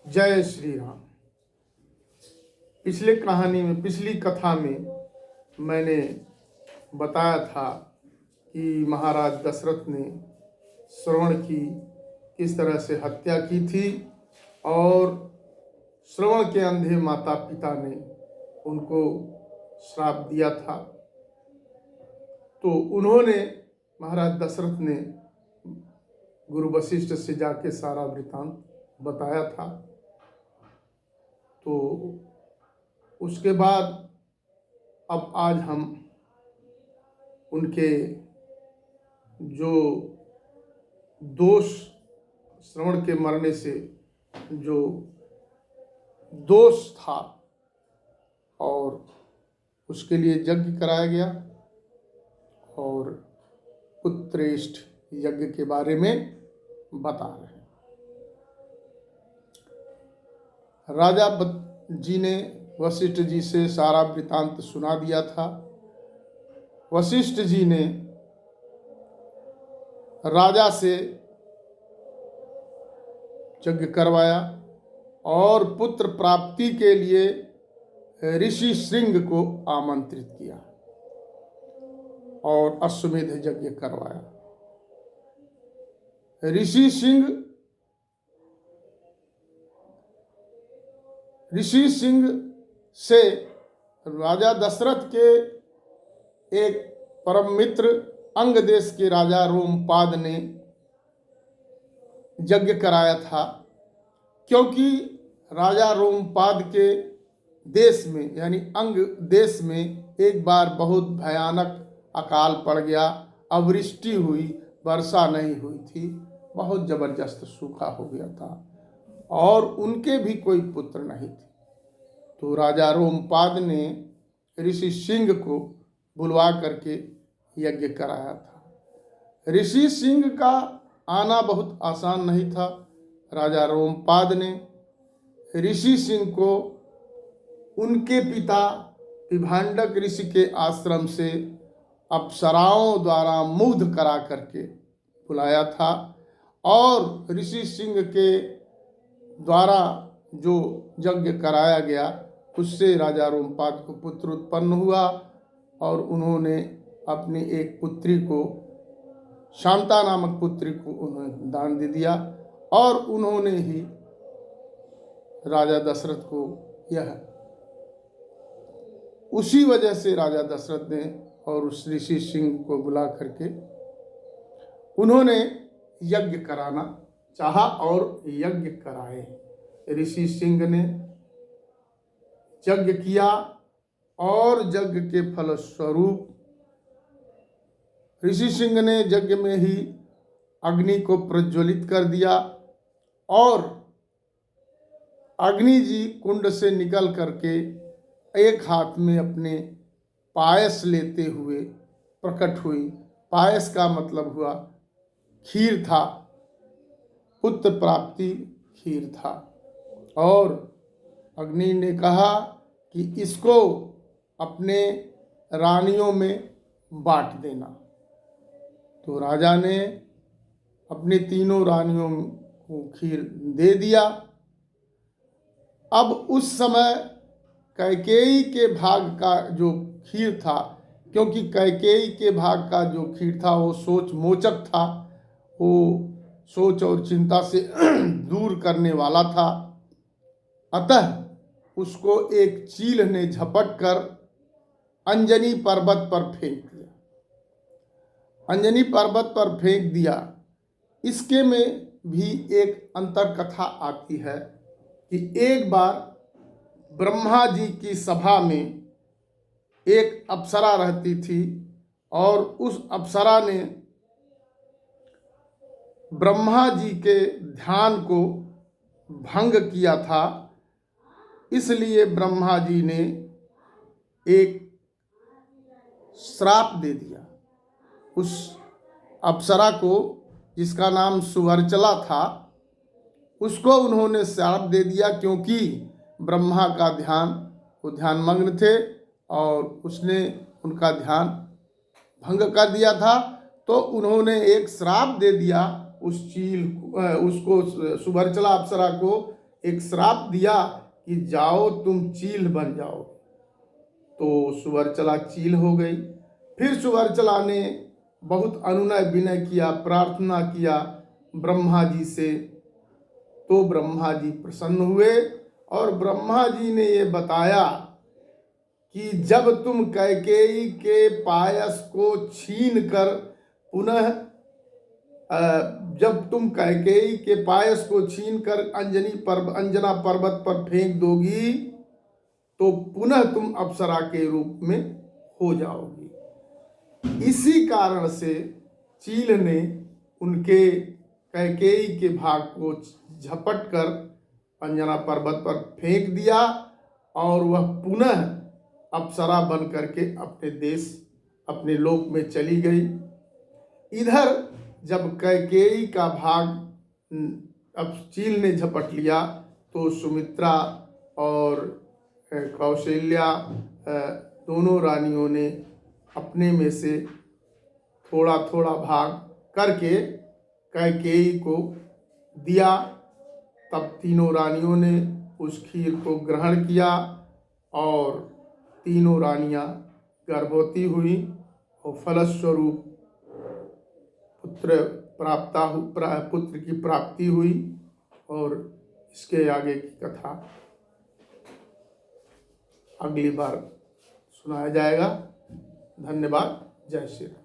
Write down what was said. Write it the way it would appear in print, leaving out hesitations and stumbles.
जय श्री राम। पिछली कथा में मैंने बताया था कि महाराज दशरथ ने श्रवण की किस तरह से हत्या की थी और श्रवण के अंधे माता पिता ने उनको श्राप दिया था। तो उन्होंने महाराज दशरथ ने गुरु वशिष्ठ से जाके सारा वृतांत बताया था। तो उसके बाद अब आज हम उनके जो दोष, श्रवण के मरने से जो दोष था और उसके लिए यज्ञ कराया गया और पुत्रेष्ठ यज्ञ के बारे में बता रहे हैं। राजा जी ने वशिष्ठ जी से सारा वृतांत सुना दिया था। वशिष्ठ जी ने राजा से यज्ञ करवाया और पुत्र प्राप्ति के लिए ऋषि सिंह को आमंत्रित किया और अश्वमेध यज्ञ करवाया। ऋषि सिंह से राजा दशरथ के एक परम मित्र अंग देश के राजा रोमपाद ने यज्ञ कराया था, क्योंकि राजा रोमपाद के देश में यानी अंग देश में एक बार बहुत भयानक अकाल पड़ गया, अवृष्टि हुई, वर्षा नहीं हुई थी, बहुत जबरदस्त सूखा हो गया था और उनके भी कोई पुत्र नहीं थे। तो राजा रोमपाद ने ऋषि सिंह को बुलवा करके यज्ञ कराया था। ऋषि सिंह का आना बहुत आसान नहीं था। राजा रोमपाद ने ऋषि सिंह को उनके पिता विभांडक ऋषि के आश्रम से अप्सराओं द्वारा मुग्ध करा करके बुलाया था और ऋषि सिंह के द्वारा जो यज्ञ कराया गया उससे राजा रोमपाद को पुत्र उत्पन्न हुआ और उन्होंने अपनी एक पुत्री को, शांता नामक पुत्री को उन्होंने दान दे दिया और उन्होंने ही राजा दशरथ को उसी वजह से राजा दशरथ ने और उस ऋषि सिंह को बुला करके उन्होंने यज्ञ कराना चाहा और यज्ञ कराए। ऋषि सिंह ने यज्ञ किया और यज्ञ के फलस्वरूप ऋषि सिंह ने यज्ञ में ही अग्नि को प्रज्वलित कर दिया और अग्नि जी कुंड से निकल करके एक हाथ में अपने पायस लेते हुए प्रकट हुई। पायस का मतलब हुआ खीर था, पुत्र प्राप्ति खीर था और अग्नि ने कहा कि इसको अपने रानियों में बांट देना। तो राजा ने अपनी तीनों रानियों को खीर दे दिया। अब उस समय कैकेयी के भाग का जो खीर था, क्योंकि कैकेयी के भाग का जो खीर था वो सोच मोचक था, वो सोच और चिंता से दूर करने वाला था, अतः उसको एक चील ने झपट कर अंजनी पर्वत पर फेंक दिया। अंजनी पर्वत पर फेंक दिया। इसके में भी एक अंतर कथा आती है कि एक बार ब्रह्मा जी की सभा में एक अप्सरा रहती थी और उस अप्सरा ने ब्रह्मा जी के ध्यान को भंग किया था। इसलिए ब्रह्मा जी ने एक श्राप दे दिया उस अप्सरा को, जिसका नाम सुवर्चला था। उसको उन्होंने श्राप दे दिया क्योंकि ब्रह्मा का ध्यान, वो ध्यानमग्न थे और उसने उनका ध्यान भंग कर दिया था। तो उन्होंने एक श्राप दे दिया उसको सुवर्चला अप्सरा को एक श्राप दिया कि जाओ तुम चील बन जाओ। तो सुवर्चला चील हो गई। फिर सुवर्चला ने बहुत अनुनय विनय किया, प्रार्थना किया ब्रह्मा जी से। तो ब्रह्मा जी प्रसन्न हुए और ब्रह्मा जी ने ये बताया कि जब तुम कैकेयी के पायस को छीन कर पुनः जब तुम कैकेयी के पायस को छीन कर अंजना पर्वत पर फेंक दोगी तो पुनः तुम अप्सरा के रूप में हो जाओगी। इसी कारण से चील ने उनके कैकेयी के भाग को झपट कर अंजना पर्वत पर फेंक दिया और वह पुनः अप्सरा बन करके अपने देश, अपने लोक में चली गई। इधर जब कैकेयी का भाग अब चील ने झपट लिया तो सुमित्रा और कौशल्या दोनों रानियों ने अपने में से थोड़ा थोड़ा भाग करके कैकेयी को दिया। तब तीनों रानियों ने उस खीर को ग्रहण किया और तीनों रानियां गर्भवती हुई और फलस्वरूप पुत्र की प्राप्ति हुई। और इसके आगे की कथा अगली बार सुनाया जाएगा। धन्यवाद। जय श्री राम।